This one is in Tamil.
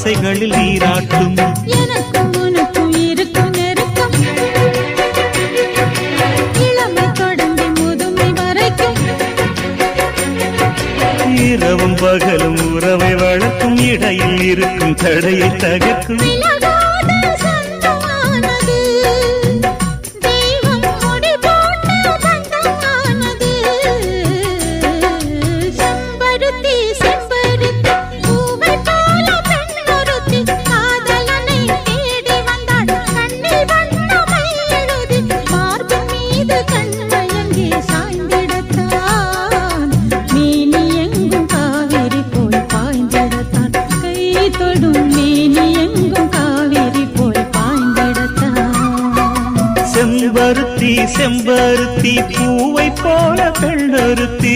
ஆசைகளில் நீராட்டும். எனக்கும் உனக்கும் இருக்கும் நெருக்கம் இளமை தொடங்கி முதுமை வரைக்கும். இரவும் பகலும் உறவை வளர்க்கும், இடையில் இருக்கும் தடையை தகர்க்கும். செம்பருத்தி செம்பருத்தி பூவை போல பெண்ணொருத்தி